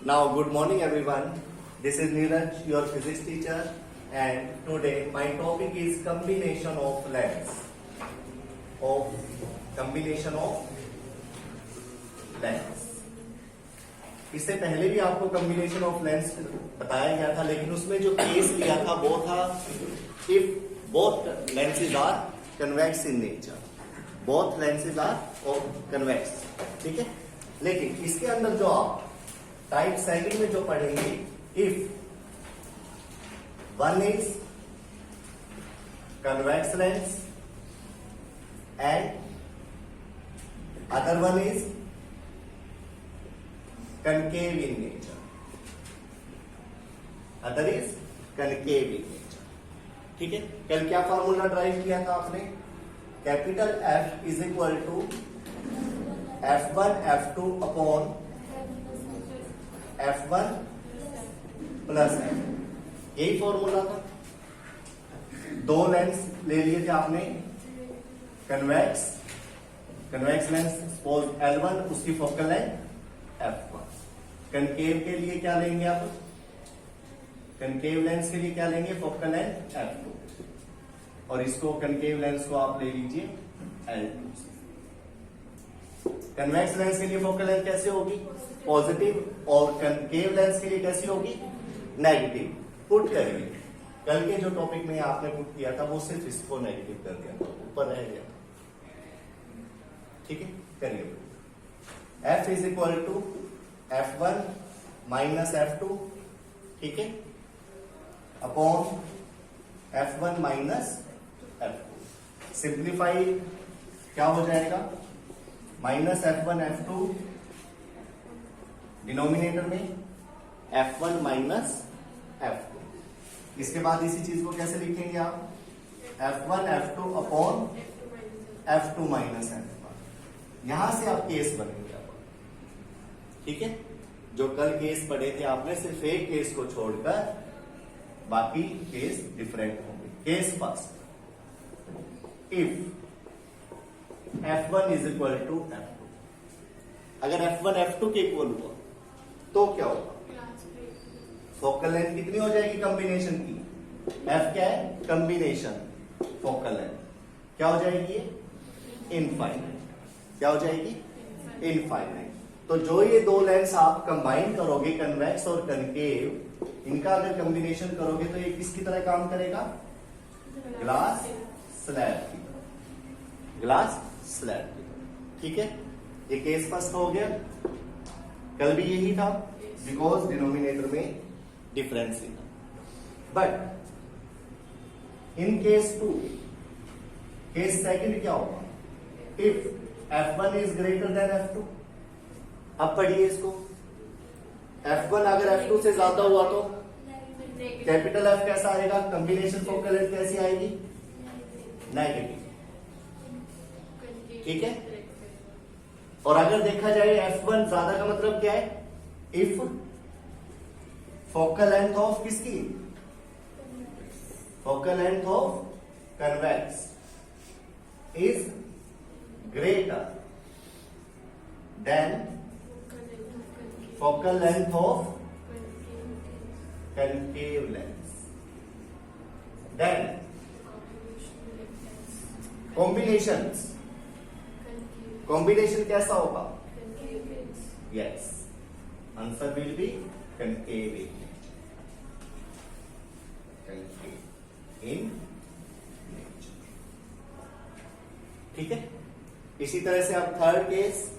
Now, good morning everyone. This is Neeraj, your physics teacher, and today my topic is combination of lengths. Combination of lengths. इससे पहले भी आपको combination of lens बताया गया था, लेकिन उसमें जो केस लिया था वो था if both lenses are convex in nature, both lenses are convex, ठीक है। लेकिन इसके अंदर जो आप टाइप सेकंड में जो पढ़ेंगे, if one is convex lens and other one is concave in nature, other is concave in nature, ठीक है। कल क्या फॉर्मूला ड्राइव किया था आपने? Capital F is equal to F1 F2 upon F1 plus F, यही फॉर्मूला था। दो लेंस ले लिए थे आपने, कन्वेक्स लेंस सपोज L1, उसकी फोकल लेंथ F1। कनकेव के लिए क्या लेंगे आप? कनकेव लेंस के लिए क्या लेंगे? फोकल लेंथ F2, और इसको कनकेव लेंस को आप ले लीजिए L2। कन्वेक्स लेंस के लिए फोकल लेंथ कैसे होगी? पॉजिटिव, और कनकेव लेंस के लिए कैसी होगी? नेगेटिव। पुट करिए, कल के जो टॉपिक में आपने पुट किया था वो सिर्फ इसको नेगेटिव कर दिया था, ऊपर रह गया, ठीक है। करिए, F is equal to F1 minus F2, ठीक है, upon F1 minus F2। Simplify क्या हो जाएगा? माइनस F1 F2 डिनोमिनेटर में, F1 माइनस F2। इसके बाद इसी चीज को कैसे लिखेंगे आप? F1 F2 upon F2 minus F1। यहां से आप केस बनेंगे, ठीक है। जो कल केस पढ़े थे आपने, सिर्फ एक केस को छोड़कर बाकी केस डिफरेंट होंगे। Case first, if F1 is equal to F2, अगर F1 F2 के इक्वल हुआ तो क्या होगा? फोकल लेंथ कितनी हो जाएगी कॉम्बिनेशन की? F क्या है? कॉम्बिनेशन फोकल लेंथ क्या हो जाएगी? इनफाइनाइट। क्या हो जाएगी? इनफाइनाइट। तो जो ये दो लेंस आप कंबाइन करोगे, कन्वेक्स और कनकेव, इनका अगर कॉम्बिनेशन करोगे तो ये किसकी तरह काम करेगा? ग्लास स्लैब की तरह, ग्लास स्लैब की तरह, ठीक है। ये केस फर्स्ट हो गया। कल भी यही था, बिकॉज डिनोमिनेटर में डिफरेंस ही था। But in case two, case second क्या होगा? If F1 is greater than F2। अब पढ़िए इसको, F1 अगर F2 से ज्यादा हुआ तो कैपिटल F कैसा आएगा? कॉम्बिनेशन फोकल लेंथ कैसी आएगी? नेगेटिव, ठीक है। और अगर देखा जाए F1 ज्यादा का मतलब क्या है? इफ फोकल लेंथ ऑफ किसकी? Focal length of convex is greater then focal length of concave lens, then combination कैसा होगा? Yes, answer will be concave in nature, ठीक है। इसी तरह से आप थर्ड केस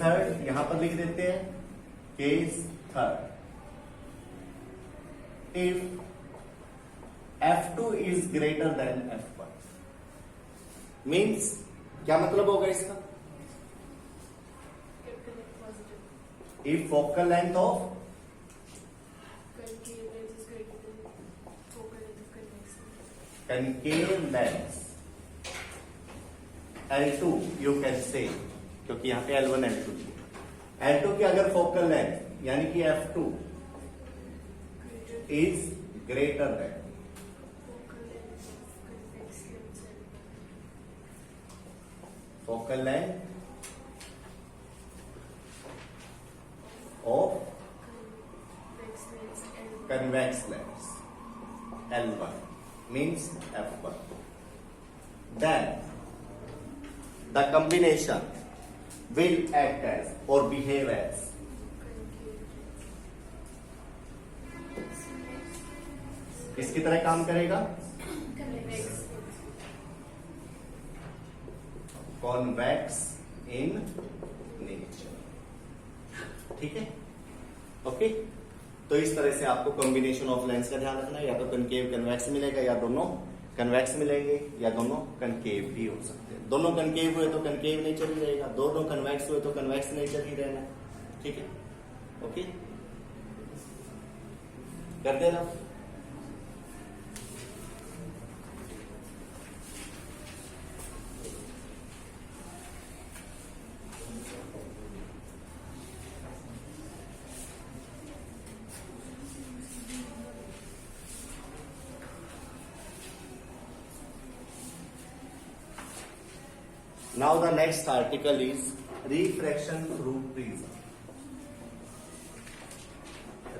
थर्ड यहां पर लिख देते हैं। Case third, if F2 is greater then F1, means क्या मतलब होगा इसका? If focal length of concave lens L2 you can say, क्योंकि यहां पे L1 L2 की अगर फोकल लेंथ यानी कि F2 is greater then focal length of convex lens L1 means F1. Then the combination will act as or behave as किसकी तरह काम करेगा? Convex in nature. ठीक है, ओके. तो इस तरह से आपको कॉम्बिनेशन ऑफ लेंस का ध्यान रखना है. या तो कनकेव कन्वेक्स मिलेगा, या दोनों कन्वेक्स मिलेंगे, या दोनों कनकेव भी हो सकते हैं. दोनों कनकेव हुए तो कनकेव नेचर ही रहेगा, दोनों कन्वेक्स हुए तो कन्वेक्स नेचर ही रहना. ठीक है, ओके. कर दे रहा. Now the next article is refraction through prism.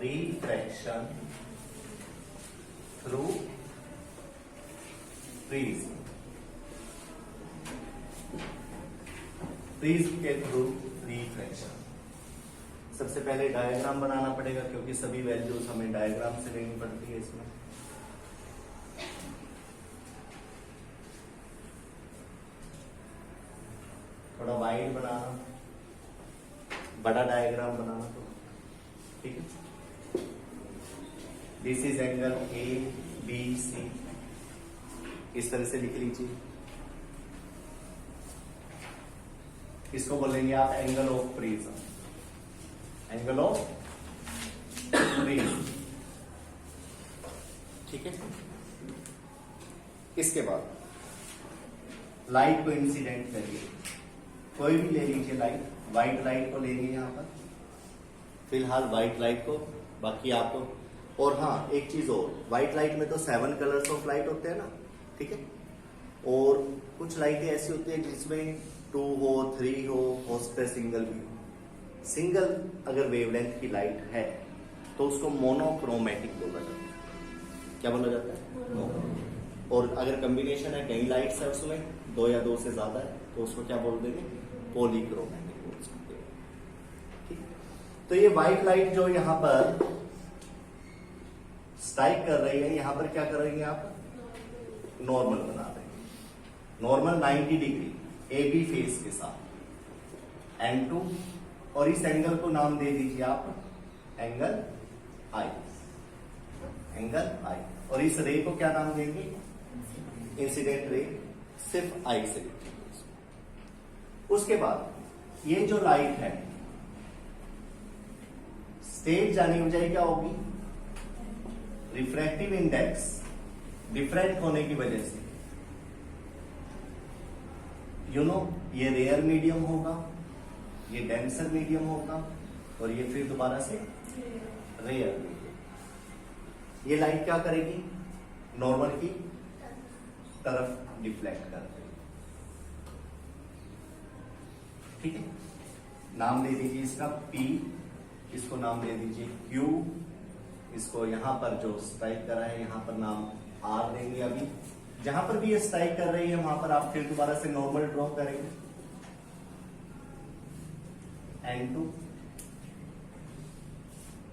Refraction through prism. Prism के थ्रू रिफ्रैक्शन. सबसे पहले डायग्राम बनाना पड़ेगा, क्योंकि सभी वैल्यूज हमें डायग्राम से लेनी पड़ती है इसमें. थोड़ा वाइड बनाना, बड़ा डायग्राम बनाना. तो ठीक है. This is angle A B C, इस तरह से लिख लीजिए. इसको बोलेंगे आप angle of prism. Angle of prism. ठीक है. इसके बाद लाइट को इंसिडेंट करिए. कोई भी ले लीजिए लाइट. व्हाइट लाइट को लेंगे यहां पर, फिलहाल व्हाइट लाइट को. बाकी आपको, और हाँ एक चीज और, व्हाइट लाइट में तो 7 कलर्स ऑफ लाइट होते हैं ना. ठीक है. और कुछ लाइटें ऐसी होती है जिसमें 2 हो, 3 हो सकता है सिंगल भी हो. सिंगल अगर वेवलेंथ की लाइट है तो उसको मोनोक्रोमेटिक बोला जाता है. क्या बोला जाता है? और अगर कॉम्बिनेशन है, कई लाइट्स है उसमें, 2 या 2 से ज्यादा है, तो उसको क्या बोल देंगे? पॉलीक्रोमेटिक बोल सकते हैं. ठीक. तो ये व्हाइट लाइट जो यहां पर स्ट्राइक कर रही है, यहां पर क्या कर रही है आप? नॉर्मल बना रहे हैं. Normal 90 degree A B face के साथ N2, और इस एंगल को नाम दे दीजिए आप एंगल आई. एंगल आई. और इस रे को क्या नाम देंगे? Incident ray. सिर्फ आई से लिखेंगे. उसके बाद ये जो लाइट है, स्टेज जानी बजाय क्या होगी? रिफ्रैक्टिव इंडेक्स डिफरेंट होने की वजह से, ये रेयर मीडियम होगा, ये डेंसर मीडियम होगा, और ये फिर दोबारा से रेयर मीडियम. ये लाइट क्या करेगी? नॉर्मल की तरफ डिफ्लेक्ट कर देगी. ठीक है. नाम दे दीजिए इसका P, इसको नाम दे दीजिए Q, इसको यहां पर जो स्ट्राइक कर रहा है यहां पर नाम R देंगे. अभी जहां पर भी ये स्ट्राइक कर रही है वहां पर आप फिर दोबारा से नॉर्मल ड्रॉ करेंगे. N2.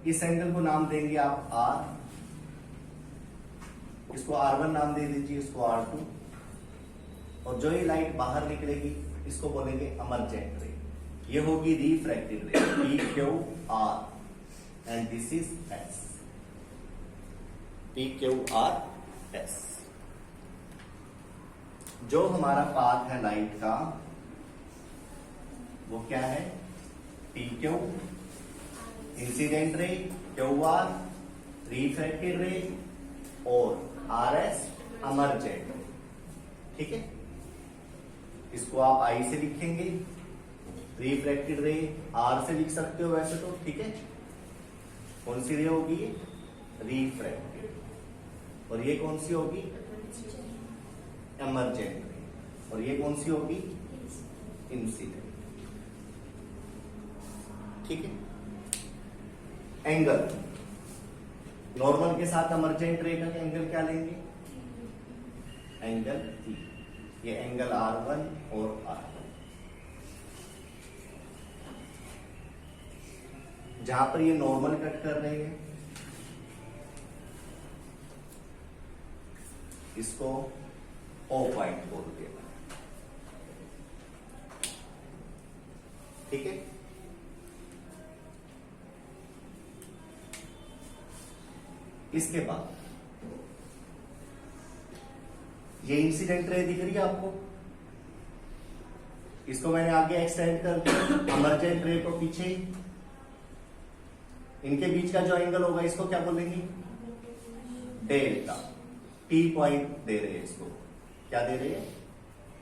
इस एंगल को नाम देंगे आप R, इसको R1 नाम दे दीजिए, इसको R2. और जो ये लाइट बाहर निकलेगी इसको बोलेंगे अमरजेंट रे. ये होगी रिफ्रैक्टिव रे. PQR and this is S. PQRS. जो हमारा पाथ है लाइट का वो क्या है? PQ incident ray, QR refracted रे, और RS अमरजेंट रे. ठीक है. इसको आप आई से लिखेंगे. रिफ्रैक्टेड रे R से लिख सकते हो वैसे तो. ठीक है. कौन सी रे होगी? रिफ्रैक्टेड. और ये कौन सी होगी? एमरजेंट रे. और ये कौन सी होगी? इंसिडेंट. ठीक है. एंगल नॉर्मल के साथ इमर्जेंट रे का एंगल क्या लेंगे? एंगल थी। ये एंगल R1 और R1, जहां पर ये नॉर्मल कट कर रहे हैं इसको O पॉइंट बोलते हैं। ठीक है, इसके बाद ये इंसिडेंट रे दिख रही है आपको, इसको मैंने आगे एक्सटेंड कर दिया, इमर्जेंट रे को पीछे ही। इनके बीच का जो एंगल होगा इसको क्या बोलेंगे? डेल्टा। T पॉइंट दे रहे हैं, इसको क्या दे रहे हैं?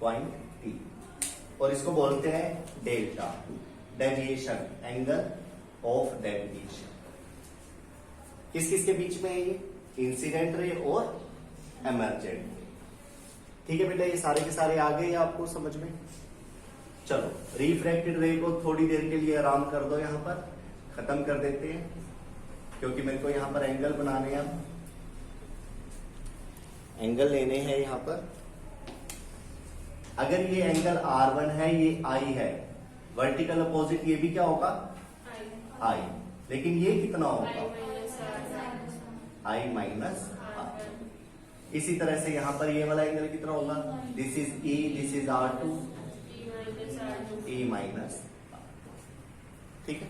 पॉइंट T, और इसको बोलते हैं delta, deviation, angle of deviation. किस किस के बीच में है ये? इंसिडेंट रे और इमर्जेंट रे। ठीक है बेटा, ये सारे के सारे आ गए आपको समझ में। चलो रिफ्रैक्टेड रे को थोड़ी देर के लिए आराम कर दो, यहां पर खत्म कर देते हैं, क्योंकि मेरे को यहां पर एंगल बनाने हैं, एंगल लेने हैं यहां पर। अगर ये एंगल R1 है, ये I है, वर्टिकल अपोजिट ये भी क्या होगा? I। लेकिन ये कितना होगा? I minus R। इसी तरह से यहां पर ये वाला एंगल कितना होगा? This is E, this is R2, E minus R। ठीक है,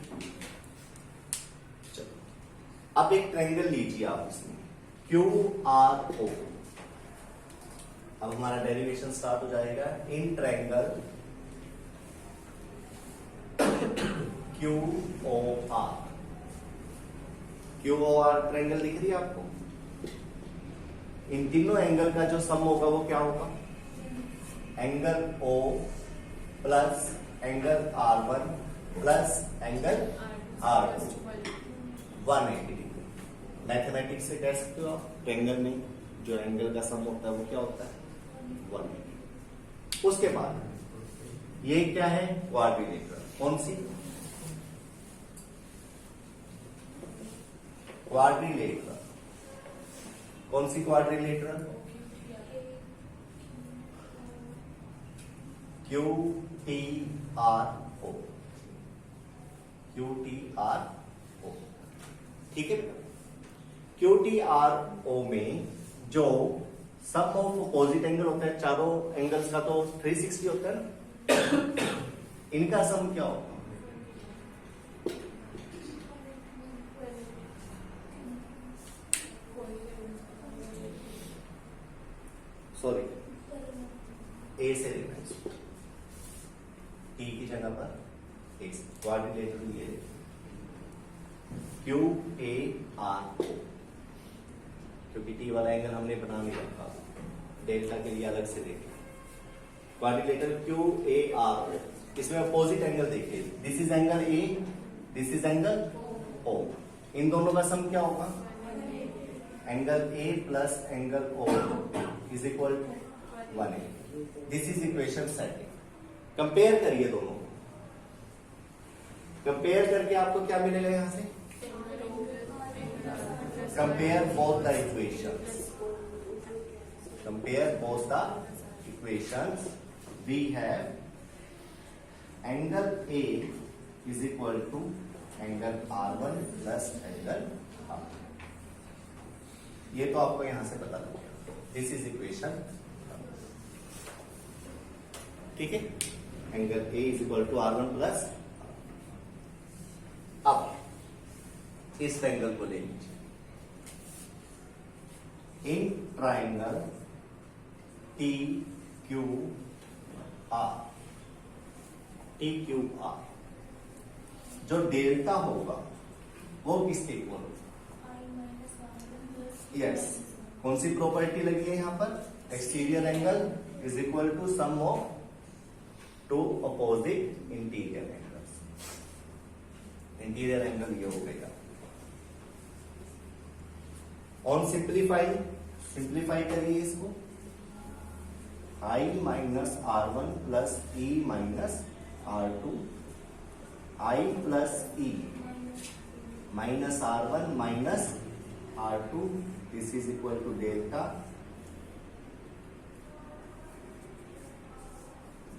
चलो अब एक ट्रायंगल लीजिए आप इसमें, QRO। अब हमारा डेरिवेशन स्टार्ट हो जाएगा। In triangle QOR, QOR triangle दिख रही है आपको? इन तीनों एंगल का जो सम होगा वो क्या होगा? Angle O plus angle R1 plus angle R2, 180 degree. Mathematics से कह सकते हो आप, ट्रायंगल में जो एंगल का सम होता है वो क्या होता है? 180। उसके बाद ये क्या है? क्वाड्रिलेटरल। कौन सी? क्वाड्रिलेटरल। कौन सी क्वाड्रिलेटरल? QTRO, QTRO। ठीक है, QTRO में जो सम ऑफ अपोजिट एंगल होता है, चारों एंगल्स का तो 360 होता है ना, इनका सम क्या होगा? सॉरी, ए से लेना इसको, टी की जगह पर ए। क्वाड्रिलेटरल ये QARO, क्योंकि टी वाला एंगल हमने बना नहीं रखा, डेल्टा के लिए अलग से देखें। क्वाड्रिलेटरल QARO, इसमें अपोजिट एंगल देखिए, this is angle A, this is angle O। इन दोनों का सम क्या होगा? Angle A plus angle O is equal to 180। This is equation second. Compare करिए दोनों, कंपेयर करके आपको क्या मिलेगा यहां से? Compare both the equations, compare both the equations. We have angle A is equal to angle R1 plus angle R। ये तो आपको यहां से पता लग गया, दिस इज इक्वेशन। ठीक है, angle A is equal to R1 plus. अब इस ट्रायंगल को ले लीजिए, इन ट्रायंगल TQR, जो डेल्टा होगा वो किसके इक्वल होगा? यस, कौन सी प्रॉपर्टी लगी है यहां पर? Exterior angle is equal to sum of two opposite interior angles. Interior angle ये हो गया। ऑन सिंप्लीफाई, सिंप्लीफाई करिए इसको, I minus R1 plus E minus R2, I plus E minus R1 minus R2, this is equal to delta,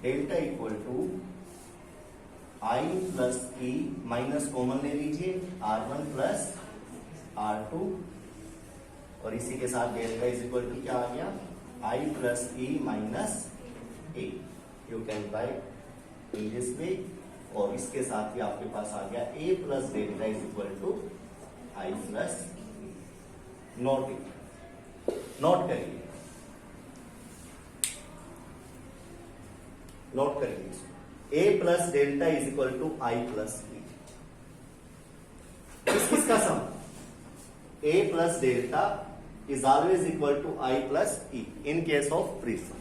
delta equal to I plus E, minus common ले लीजिए, R1 plus R2, और इसी के साथ delta is equal to क्या आ गया, I plus E minus A। You can write in this way, और इसके साथ ही आपके पास आ गया A plus delta is equal to I plus E। Note करिए, नोट करिए, A plus delta is equal to I plus E। किसका sum, A plus delta is always equal to I plus E in case of prism.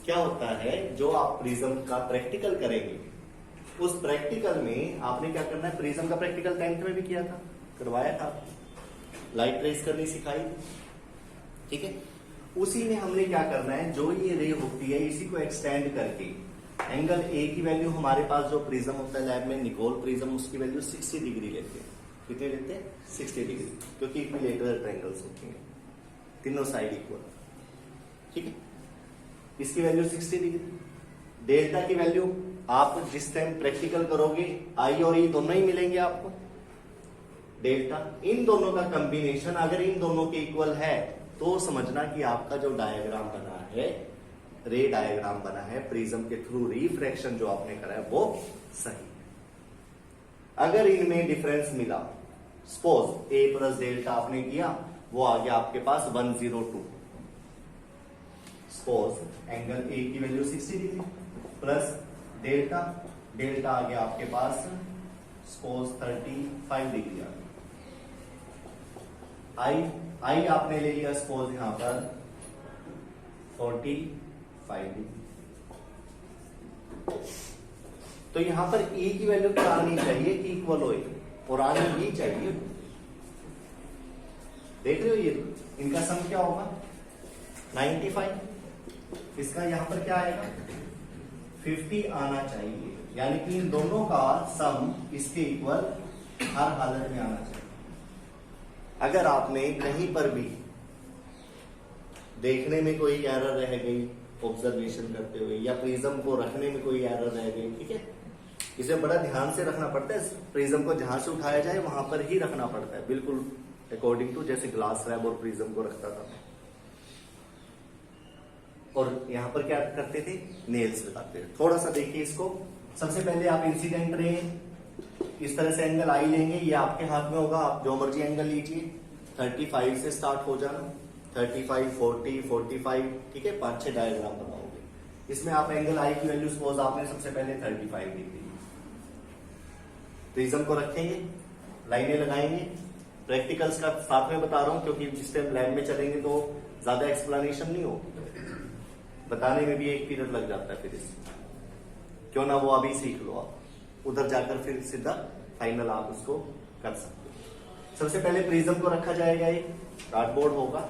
क्या होता है, जो आप prism का practical करेंगे, उस प्रैक्टिकल में आपने क्या करना है, प्रिज्म का प्रैक्टिकल 10th में भी किया था, करवाया था, लाइट ट्रेस करनी सिखाई थी, ठीक है। उसी में हमने क्या करना है, जो ये रे होती है इसी को एक्सटेंड करके एंगल ए की वैल्यू, हमारे पास जो प्रिज्म होता है लैब में निकोल प्रिज्म, उसकी वैल्यू 60 डिग्री लेते हैं। कितने लेते हैं, 60 डिग्री, क्योंकि इक्विलेटरल ट्रायंगल्स होती हैं, तीनों साइड इक्वल, ठीक है। इसकी वैल्यू 60 डिग्री। डेल्टा की वैल्यू आप जिस टाइम प्रैक्टिकल करोगे आई और ई दोनों ही मिलेंगे आपको। डेल्टा, इन दोनों का कॉम्बिनेशन अगर इन दोनों के इक्वल है तो समझना कि आपका जो डायग्राम बना है, रे डायग्राम बना है प्रिज्म के थ्रू रिफ्रैक्शन जो आपने करा है वो सही। अगर इनमें डिफरेंस मिला, सपोज ए प्लस डेल्टा आपने किया, वो आ गया आपके पास 102, सपोज एंगल ए की value 60 degree plus delta, delta आ गया आपके पास सपोज 35 डिग्री आ गया। आई आपने ले लिया सपोज यहां पर 45 डिग्री। तो यहां पर ई की वैल्यू क्या आनी चाहिए कि इक्वल हो, और आनी ही चाहिए। देख रहे हो ये इनका सम क्या होगा 95, इसका यहां पर क्या आएगा 50 आना चाहिए, यानी कि इन दोनों का सम इसके इक्वल हर हालत में आना चाहिए। अगर आपने कहीं पर भी देखने में कोई एरर रह गई ऑब्जर्वेशन करते हुए, या प्रिज्म को रखने में कोई एरर रह गई, ठीक है, इसे बड़ा ध्यान से रखना पड़ता है। प्रिज्म को जहां से उठाया जाए वहां पर ही रखना पड़ता है, बिल्कुल अकॉर्डिंग टू जैसे ग्लास स्लैब और प्रिज्म को रखता था। और यहां पर क्या करते थे, नेल्स लगाते थे। थोड़ा सा देखिए इसको। सबसे पहले आप इंसिडेंट रे इस तरह से एंगल आई लेंगे, ये आपके हाथ में होगा, आप जो मर्जी एंगल लीजिए। 35 से स्टार्ट हो जाना, 35, 40, 45, ठीक है, 5-6 डायग्राम बनाओगे। इसमें आप एंगल आई की वैल्यू सपोज आपने सबसे पहले 35 डिग्री, प्रिज्म को रखेंगे, लाइनें लगाएंगे। प्रैक्टिकल्स का साथ में बता रहा हूं क्योंकि जिस टाइम लैब में चलेंगे तो ज्यादा एक्सप्लेनेशन नहीं होगी, बताने में भी एक पीरियड लग जाता है। फिर क्यों ना वो अभी सीख लो, आप उधर जाकर फिर सीधा फाइनल आप उसको कर सकते हो। सबसे पहले प्रिज्म को रखा जाएगा, एक कार्डबोर्ड होगा,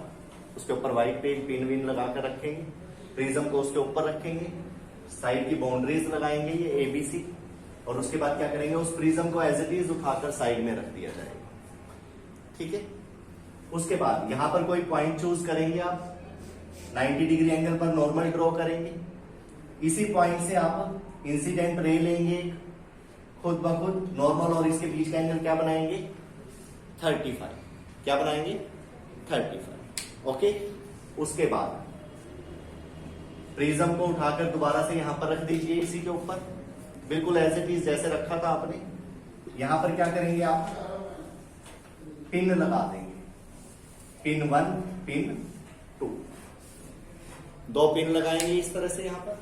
उसके ऊपर व्हाइट पेन पिन विन लगा कर रखेंगे, प्रिज्म को उसके ऊपर रखेंगे, साइड की बाउंड्रीज लगाएंगे ये एबीसी, और उसके बाद क्या करेंगे, उस प्रिज्म को एज इट इज उठाकर साइड में रख दिया जाएगा, ठीक है। उसके बाद यहां पर कोई पॉइंट चूज करेंगे आप, 90 डिग्री एंगल पर नॉर्मल ड्रॉ करेंगे। इसी पॉइंट से आप इंसिडेंट रे लेंगे, खुद ब खुद नॉर्मल और इसके बीच का एंगल क्या बनाएंगे 35, क्या बनाएंगे 35, ओके। उसके बाद प्रिज्म को उठाकर दोबारा से यहां पर रख दीजिए, इसी के ऊपर बिल्कुल एज इट इज जैसे रखा था आपने। यहां पर क्या करेंगे, आप पिन लगा देंगे, पिन 1, पिन 2, 2 पिन लगाएंगे इस तरह से, यहां पर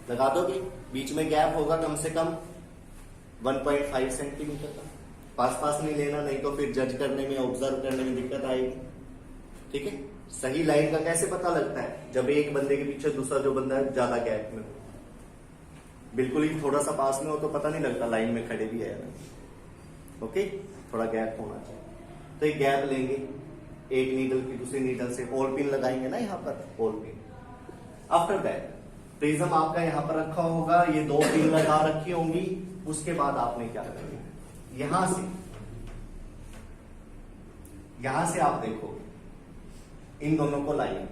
लगा दोगे। बीच में गैप होगा कम से कम 1.5 सेंटीमीटर का, पास नहीं लेना, नहीं तो फिर जज करने में, ऑब्जर्व करने में दिक्कत आएगी, ठीक है। सही लाइन का कैसे पता लगता है, जब एक बंदे के पीछे दूसरा जो बंदा है ज्यादा गैप में हो, बिल्कुल ही थोड़ा सा पास में हो तो पता नहीं लगता लाइन में खड़े भी है ना, ओके। थोड़ा गैप होना चाहिए, तो एक गैप लेंगे, एक नीडल की दूसरी नीडल से ऑल पिन लगाएंगे ना यहाँ पर, all pin. After that prism आपका यहाँ पर रखा होगा, ये 2 पिन लगा रखी होंगी। उसके बाद आपने क्या करना, यहां से यहां से आप देखो इन दोनों को लाइन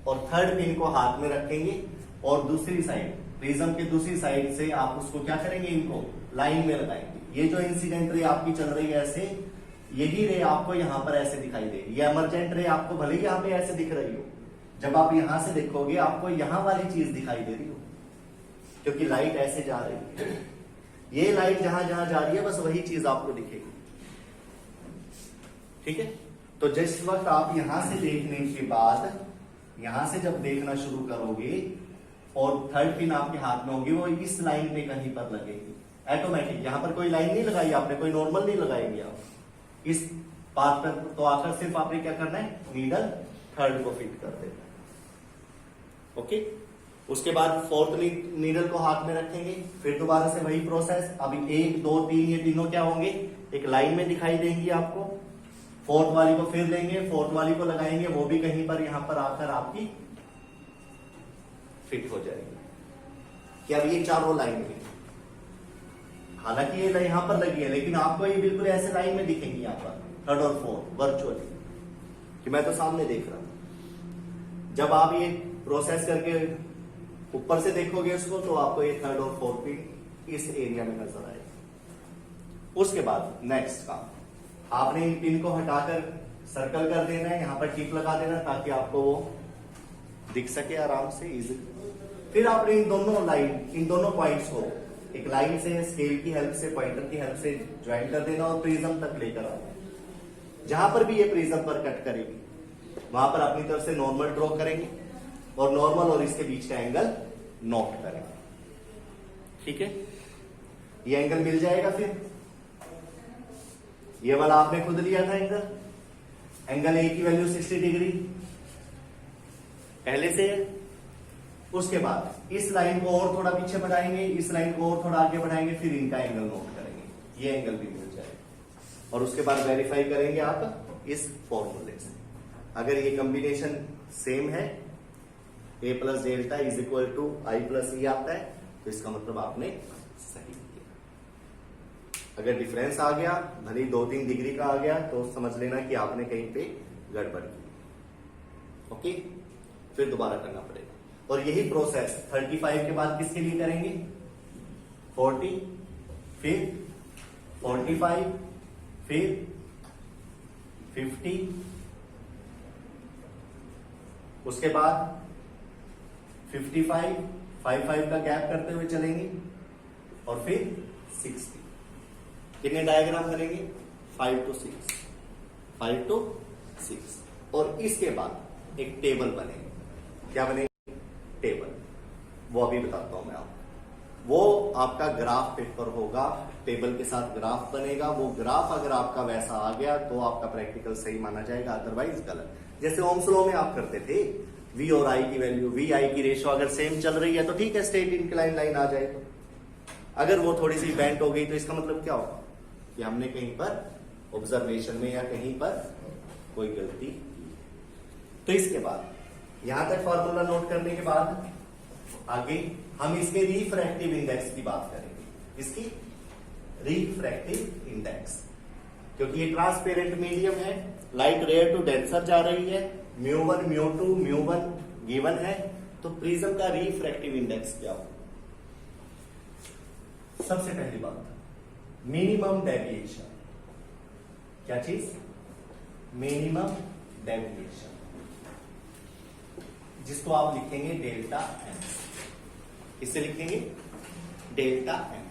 और थर्ड पिन को हाथ में रखेंगे और दूसरी साइड प्रिज्म के दूसरी साइड से आप उसको क्या करेंगे, इनको लाइन में लगाएंगे। ये जो इंसिडेंट रे आपकी चल रही है ऐसे, यही रे आपको यहां पर ऐसे दिखाई देगी। ये इमरजेंट रे आपको भले ही यहां पे ऐसे दिख रही हो, जब आप यहां से देखोगे आपको यहां वाली चीज दिखाई दे रही हो, क्योंकि लाइट ऐसे जा रही है। ये लाइट जहां जहां जा रही है बस वही चीज आपको दिखेगी। ठीक है, तो जिस वक्त आप यहां से देखने के बाद यहां से जब देखना शुरू करोगे और थर्ड पिन आपके हाथ में होगी, वो इस लाइन पे कहीं पर लगेगी ऑटोमेटिक। यहां पर कोई लाइन नहीं लगाई आपने, कोई नॉर्मल नहीं लगाएंगे आप इस पाथ पर, तो आकर सिर्फ आपने क्या करना है, नीडल थर्ड को फिट कर देना। ओके, उसके बाद फोर्थ नीडल को हाथ में रखेंगे, फिर दोबारा से वही प्रोसेस। अभी 1 2 3 ये तीनों क्या होंगे, एक लाइन में दिखाई देंगी आपको। फोर्थ वाली को फिर लेंगे, फोर्थ वाली को लगाएंगे, वो भी कहीं पर यहां पर आकर आपकी फिट हो जाएगी। कि अब ये चारों लाइन में, हालांकि ये यहां पर लगी है लेकिन आपको ये बिल्कुल ऐसे लाइन में दिखेंगी यहां पर थर्ड और फोर्थ वर्चुअली, कि मैं तो सामने देख रहा हूं। जब आप ये प्रोसेस करके ऊपर से देखोगे उसको, तो आपको ये थर्ड और फोर्थ पिन इस एरिया में नजर आएगा। उसके बाद नेक्स्ट काम, आपने इन पिन को हटाकर सर्कल कर देना है, यहां पर टिक लगा देना ताकि आपको वो दिख सके आराम से, इजी। फिर आपने इन दोनों पॉइंट्स को एक लाइन से, स्केल की हेल्प से, पॉइंटर की हेल्प से ज्वाइन कर देना और प्रिज्म तक लेकर आना। जहां पर भी ये प्रिज्म पर कट करेगी वहां पर अपनी तरफ से नॉर्मल ड्रॉ करेंगे और नॉर्मल और इसके बीच का एंगल नोट करेंगे। ठीक है, ये एंगल मिल जाएगा। फिर ये वाला आपने खुद लिया था एंगल ए की वैल्यू 60 डिग्री पहले से। उसके बाद इस लाइन को और थोड़ा पीछे बढ़ाएंगे, इस लाइन को और थोड़ा आगे बढ़ाएंगे, फिर इनका एंगल नोट करेंगे, ये एंगल भी मिल जाएगा। और उसके बाद वेरीफाई करेंगे आप इस फॉर्मूले से। अगर ये कॉम्बिनेशन सेम है, a plus delta is equal to i plus e आता है, तो इसका मतलब आपने सही किया। अगर डिफरेंस आ गया, भले ही 2-3 डिग्री का आ गया, तो समझ लेना कि आपने कहीं पे गड़बड़ की। ओके, फिर दोबारा करना पड़ेगा। और यही प्रोसेस 35 के बाद किसके लिए करेंगे, 40, फिर 45, फिर 50, उसके बाद 55, 55 का गैप करते हुए चलेंगे और फिर 60। कितने डायग्राम करेंगे, 5 to 6, 5 to 6। और इसके बाद एक टेबल बनेगी। क्या बनेगी, टेबल। वो अभी बताता हूं मैं आपको। वो आपका ग्राफ पेपर होगा, टेबल के साथ ग्राफ बनेगा। वो ग्राफ अगर आपका वैसा आ गया तो आपका प्रैक्टिकल सही माना जाएगा, अदरवाइज गलत। जैसे ओम्स लॉ में आप करते थे, V और I की वैल्यू, V I की रेशो अगर सेम चल रही है तो ठीक है, स्ट्रेट इंक्लाइन लाइन आ जाए। तो अगर वो थोड़ी सी बेंट हो गई तो इसका मतलब क्या होगा कि हमने कहीं पर ऑब्जर्वेशन में या कहीं पर कोई गलती की। तो इसके बाद यहां तक फॉर्मूला नोट करने के बाद आगे हम इसके रिफ्रैक्टिव इंडेक्स की बात करेंगे। इसकी रिफ्रैक्टिव इंडेक्स, क्योंकि ये ट्रांसपेरेंट मीडियम है, लाइट रेयर टू डेंसर जा रही है, μ1 μ2 μ1 गिवन है, तो प्रिज्म का रिफ्रैक्टिव इंडेक्स क्या हो। सबसे पहली बात, मिनिमम डेविएशन। क्या चीज, मिनिमम डेविएशन, जिसको आप लिखेंगे डेल्टा एम। किससे लिखेंगे, डेल्टा एम।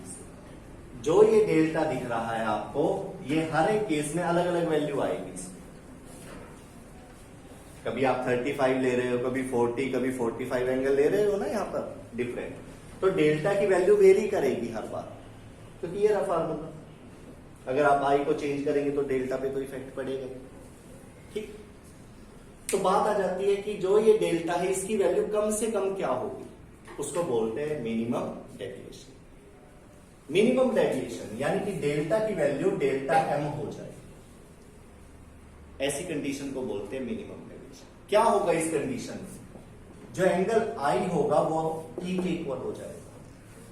जो ये डेल्टा दिख रहा है आपको, ये हर एक केस में अलग अलग वैल्यू आएगी। कभी आप 35 ले रहे हो, कभी 40, कभी 45 एंगल ले रहे हो ना, यहां पर डिफरेंट। तो डेल्टा की वैल्यू वेरी करेगी हर बार, क्योंकि ये रहा फार्मूला। अगर आप आई को चेंज करेंगे तो डेल्टा पे तो इफेक्ट पड़ेगा। ठीक, तो बात आ जाती है कि जो ये डेल्टा है इसकी वैल्यू कम से कम क्या होगी, उसको बोलते हैं मिनिमम डेविएशन। मिनिमम डेविएशन यानी कि डेल्टा की वैल्यू डेल्टा एम हो जाए, ऐसी कंडीशन को बोलते हैं मिनिमम डेविएशन। क्या होगा इस कंडीशन में, जो एंगल आई होगा वो ई के इक्वल हो जाएगा।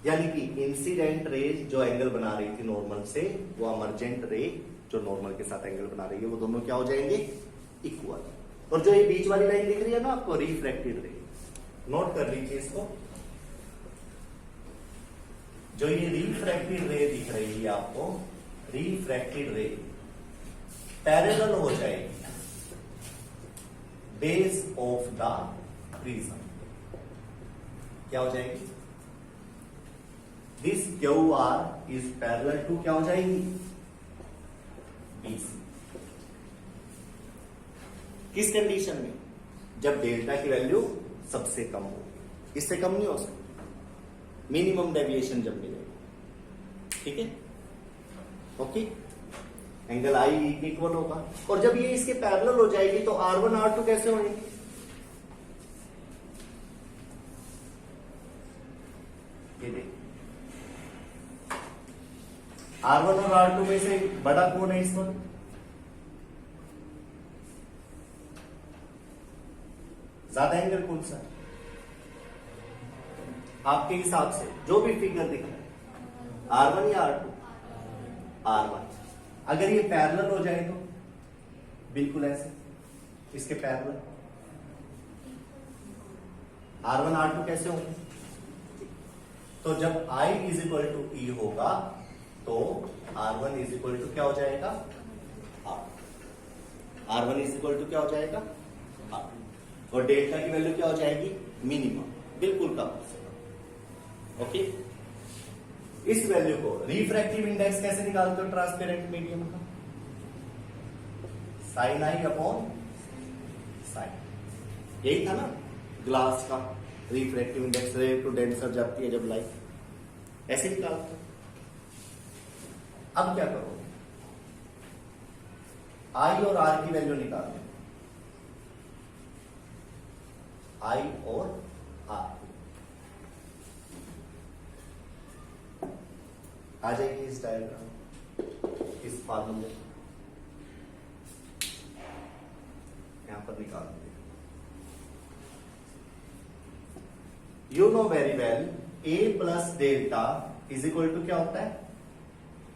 यानी कि इंसिडेंट रे जो एंगल बना रही थी नॉर्मल से, वो इमर्जेंट रे जो नॉर्मल के साथ एंगल बना रही है, वो दोनों क्या हो जाएंगे? इक्वल। और जो ये बीच वाली लाइन दिख रही है ना आपको, रिफ्रैक्टेड रे, नोट कर लीजिए इसको। जो ये रिफ्रैक्टेड रे दिख रही है आपको, रिफ्रैक्टेड रे पैरेलल हो जाएगी बेस ऑफ द प्रिज्म। क्या हो जाएगी? This Q R is parallel to क्या हो जाएगी? बीसी। किस कंडीशन में? जब डेल्टा की वैल्यू सबसे कम हो, इससे कम नहीं हो सकती, मिनिमम डेविएशन जब मिलेगा। ठीक है, ओके। एंगल आई इक्वल होगा, और जब ये इसके पैरेलल हो जाएगी तो R1 R2 कैसे होंगे? ये देख, R1 और R2 में से बड़ा कौन है इस पर? ज्यादा एंगल कौन सा है आपके हिसाब से? जो भी फिगर दिख रहा है, R1 या R2? R1। अगर ये पैरेलल हो जाए तो बिल्कुल ऐसे इसके पैरेलल R1 R2 कैसे होंगे? तो जब I is equal to E होगा तो R1 इज इक्वल टू क्या हो जाएगा? R1 इज इक्वल टू क्या हो जाएगा? R। और डेल्टा की वैल्यू क्या हो जाएगी? मिनिमम, बिल्कुल कम से कम। ओके, इस वैल्यू को रिफ्रैक्टिव इंडेक्स कैसे निकालते हो ट्रांसपेरेंट मीडियम का? साइन आई अपॉन साइन, यही था ना ग्लास का रिफ्रैक्टिव इंडेक्स, रे टू डेंसर जाती है जब लाइट, ऐसे निकालते हो। अब क्या करो? आई और आर की वैल्यू निकालो, आई और आर आ जाएगी इस डायग्राम, इस फार्मूले यहां पर निकाल देंगे। You know very well A plus delta is equal to क्या होता है?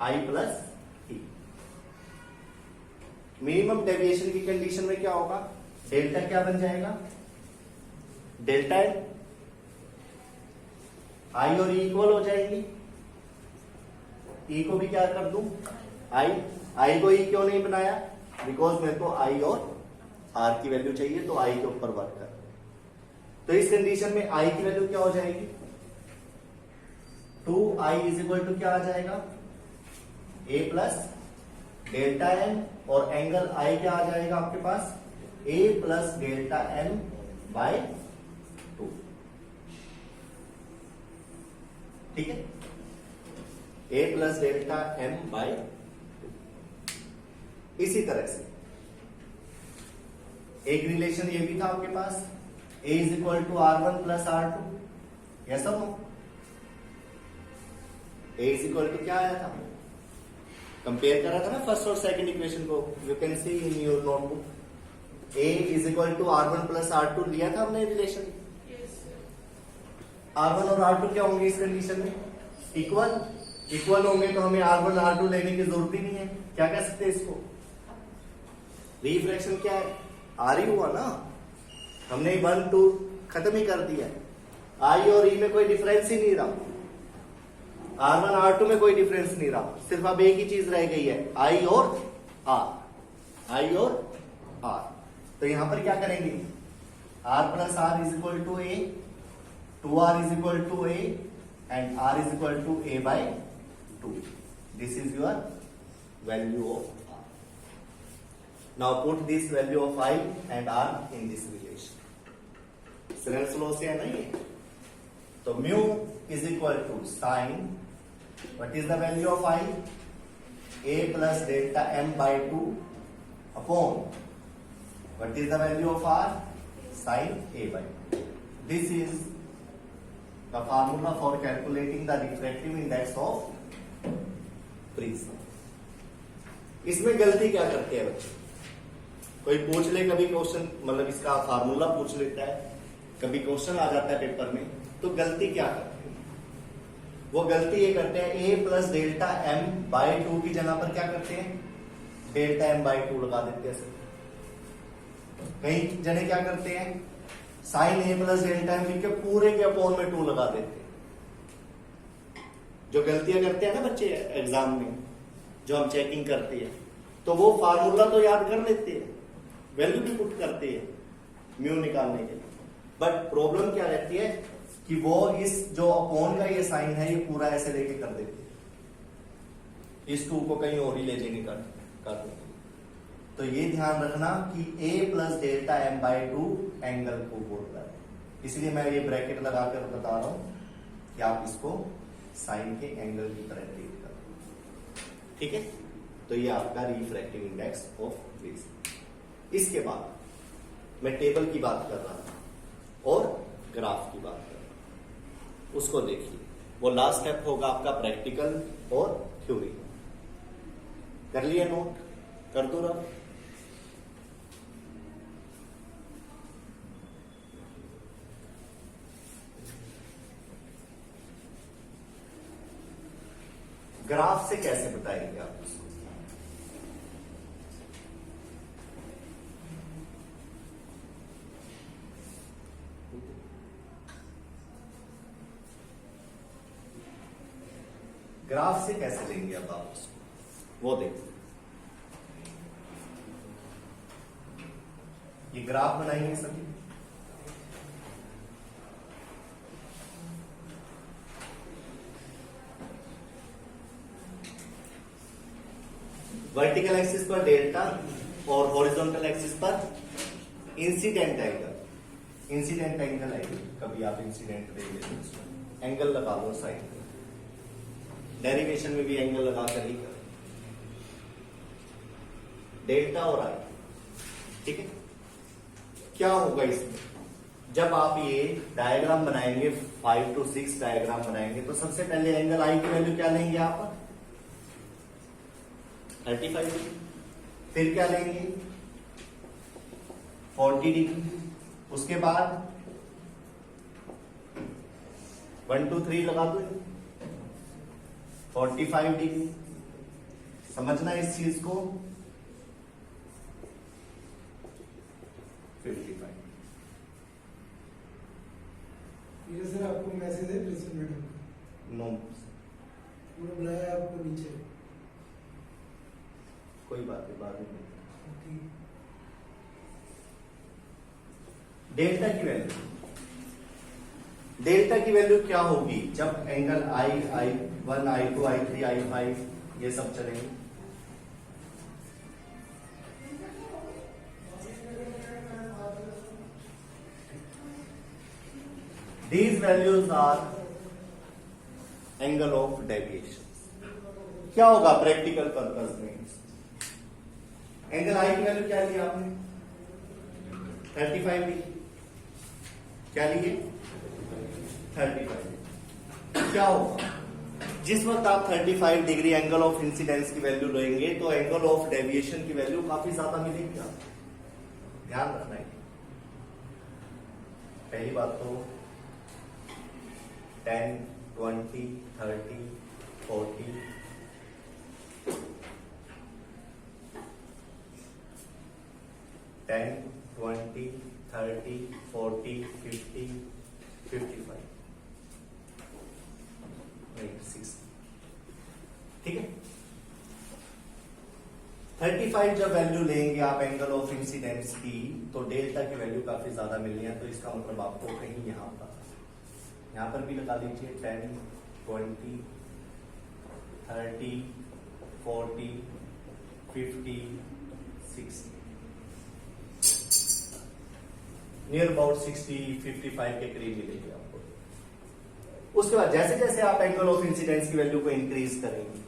I plus E. Minimum deviation की कंडीशन में क्या होगा? डेल्टा क्या बन जाएगा? Delta L. आई और ई इक्वल हो जाएंगी, ई को भी क्या कर दूं? आई को ई क्यों नहीं बनाया? बिकॉज मेरे को आई और आर की वैल्यू चाहिए, तो आई के ऊपर वर्क कर। तो इस कंडीशन में आई की वैल्यू क्या हो जाएगी? 2i इज इक्वल टू क्या आ जाएगा? a प्लस डेल्टा एम, और एंगल आई क्या आ जाएगा आपके पास? a plus delta M by 2। ठीक है, a plus delta M by 2। इसी तरह से एक रिलेशन ये भी था आपके पास, a is equal to R1 plus R2। Yes और no? a is equal to क्या आया था? कंपेयर करा था ना फर्स्ट और सेकंड इक्वेशन को, you can see in your notebook. a is equal to R1 plus R2 लिया था हमने रिलेशन। R1 और R2 क्या होंगे इस कंडीशन में? इक्वल। इक्वल होंगे तो हमें R1 R2 लेने की जरूरत ही नहीं है। क्या कह सकते हैं इसको? रिफ्रैक्शन क्या है? आर ही हुआ ना, हमने 1 2 खत्म ही कर दिया। आई और ई में कोई डिफरेंस ही नहीं रहा, R1 R2 में कोई डिफरेंस नहीं रहा, सिर्फ अब एक ही चीज रह गई है, आई और आर। आई और आर, तो यहां पर क्या करेंगे? R plus r is equal to a, 2r is equal to a, and r is equal to a by 2। This is your value of r। Now put this value of i and r in this relation. Snell's law से है ना ये, तो mu is equal to sine, what is the value of i? a plus delta m by 2 upon what is the value of r? Sine a by 2। This is the formula for calculating the refractive index of prism. इसमें गलती क्या करते हैं बच्चे? कोई पूछ ले कभी क्वेश्चन, मतलब इसका फार्मूला पूछ लेता है, कभी क्वेश्चन आ जाता है पेपर में, तो गलती क्या करते हैं? वो गलती ये करते हैं, ए प्लस डेल्टा एम बाई 2 की जगह पर क्या करते हैं, डेल्टा एम बाई 2 लगा देते हैं। कई जने क्या करते हैं, साइन ए प्लस डेल्टा एम लिख के पूरे के अपॉन में 2 लगा देते हैं। जो गलतियां करते हैं ना बच्चे एग्जाम में, जो हम चेकिंग करते हैं, तो वो फार्मूला तो याद कर लेते हैं, वैल्यू भी पुट करते हैं म्यू निकालने के लिए, बट प्रॉब्लम क्या रहती है कि वो इस जो अपॉन का ये साइन है ये पूरा ऐसे लेके कर देते हैं, इस 2 को कहीं और ही ले जाएंगे कर देते। तो ये ध्यान रखना कि a plus delta M by 2 angle को बोलता है, इसलिए मैं ये ब्रैकेट लगाकर बता रहा हूं कि आप इसको साइन के एंगल की तरह ट्रीट करो, ठीक है। तो ये आपका रिफ्रैक्टिव इंडेक्स ऑफ रेज। इसके बाद मैं टेबल की बात कर रहा था और ग्राफ की बात कर रहा था, उसको देखिए। वो लास्ट स्टेप होगा आपका प्रैक्टिकल और थ्योरी। कर लिया नोट, कर दो रहा। ग्राफ से कैसे बताएंगे आप उसको? ग्राफ से कैसे लेंगे अब आप उसको, वो देखो। ये ग्राफ बनाएंगे सभी। वर्टिकल एक्सिस पर डेल्टा और हॉरिजॉन्टल एक्सिस पर इंसिडेंट एंगल। इंसिडेंट एंगल आएगी, कभी आप इंसिडेंट दे लेते, एंगल लगा लो साइड में। डेरिवेशन में भी एंगल लगा कर ही करो, डेल्टा और आई, ठीक है। क्या होगा इसमें, जब आप ये डायग्राम बनाएंगे, 5 to 6 डायग्राम बनाएंगे, तो सबसे पहले एंगल आई की वैल्यू क्या लेंगे आप, 35 डिग्री। फिर क्या लेंगे, 40 डिग्री। उसके बाद 1 2 3 लगा दो, 45 डिग्री। समझना इस चीज को, 55। ये सर आपको मैसेज है प्रिंसिपल मैडम का? नो, उन्होंने बुलाया आपको नीचे। कोई बात नहीं, बाद में। ठीक। डेल्टा की वैल्यू, डेल्टा की वैल्यू क्या होगी जब एंगल आई, I1, I2, I3, I5 ये सब चलेंगे। These values are angle of deviation। क्या होगा प्रैक्टिकल पर्पस में, एंगल आई की वैल्यू क्या ली आपने, 35 ली, क्या लिए 35। क्या होगा जिस वक्त आप 35 डिग्री एंगल ऑफ इंसिडेंस की वैल्यू लेंगे, तो एंगल ऑफ डेविएशन की वैल्यू काफी ज्यादा मिलेगी आपको, ध्यान रखना है। पहली बात तो 10, 20, 30, 40, 10, 20, 30, 40, 50, 55, 60, ठीक है। 35 जब वैल्यू लेंगे आप एंगल ऑफ इंसिडेंस की, तो डेल्टा की वैल्यू काफी ज्यादा मिलनी है, तो इसका मतलब आपको कहीं यहां पर भी लगा लीजिए 10, 20, 30, 40, 50, 60, नियर अबाउट 60, 55 के करीब मिलेगी आपको। उसके बाद जैसे जैसे आप एंगल ऑफ इंसिडेंस की वैल्यू को इंक्रीज करेंगे,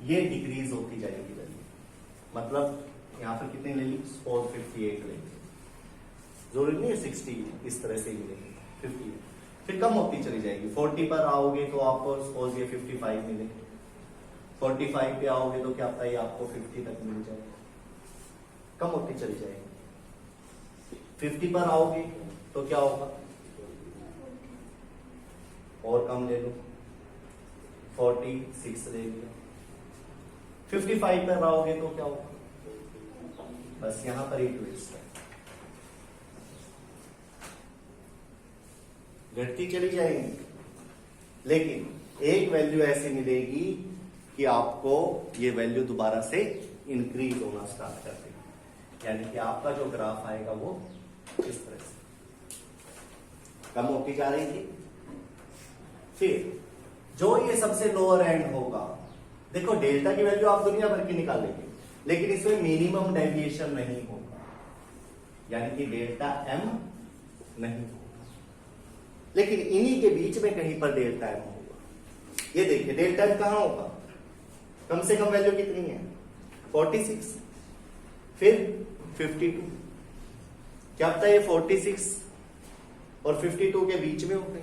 ये डिक्रीज होती जाएगी वैल्यू। मतलब यहां पर कितने ले ली, 58 लेंगे, जरूरी नहीं है 60 इस तरह से ही मिलेगी, 58 फिर कम होती चली जाएगी। 40 पर आओगे तो आपको सपोज ये 55 मिले, 45 पे आओगे तो क्या पता है आपको 50 तक मिल जाए, कम होती चली जाएगी। 50 पर आओगे तो क्या होगा, और कम ले लो, 46 ले लिया। 55 पर आओगे तो क्या होगा? बस यहां पर ही ट्विस्ट है, घटती चली जाएंगी, लेकिन एक वैल्यू ऐसी मिलेगी कि आपको ये वैल्यू दोबारा से इंक्रीज होना स्टार्ट कर देगी, यानी कि आपका जो ग्राफ आएगा वो इस तरह से कम होती जा रही थी। फिर जो ये सबसे लोअर एंड होगा, देखो डेल्टा की वैल्यू आप दुनिया भर की निकालेंगे, लेकिन इसमें मिनिमम डेविएशन नहीं होगा, यानी कि डेल्टा एम नहीं होगा, लेकिन इन्हीं के बीच में कहीं पर डेल्टा एम होगा। ये देखिए डेल्टा एम कहां होगा, कम से कम वैल्यू कितनी है 46, फिर 52, क्या पता ये 46 और 52 के बीच में हो गई,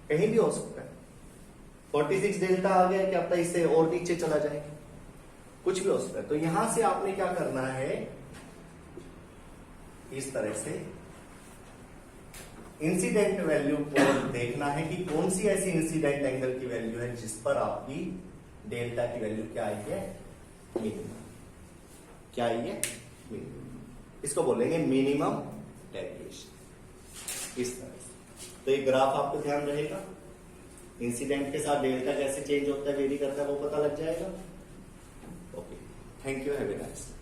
कहीं भी हो सकता है। 46 डेल्टा आ गया, क्या पता इससे और नीचे चला जाए, कुछ भी हो सकता है। तो यहां से आपने क्या करना है, इस तरह से इंसिडेंट वैल्यू को देखना है कि कौन सी ऐसी इंसिडेंट एंगल की वैल्यू है जिस पर आपकी डेल्टा की वैल्यू क्या आई है, मिनिमम। क्या आई है, मिनिमम। इसको बोलेंगे मिनिमम डेविएशन, इस तरह से। तो ये ग्राफ आपको ध्यान रहेगा, इंसिडेंट के साथ डेल्टा कैसे चेंज होता है, वेरी करता है, वो पता लग जाएगा। Okay, thank you, have a nice day.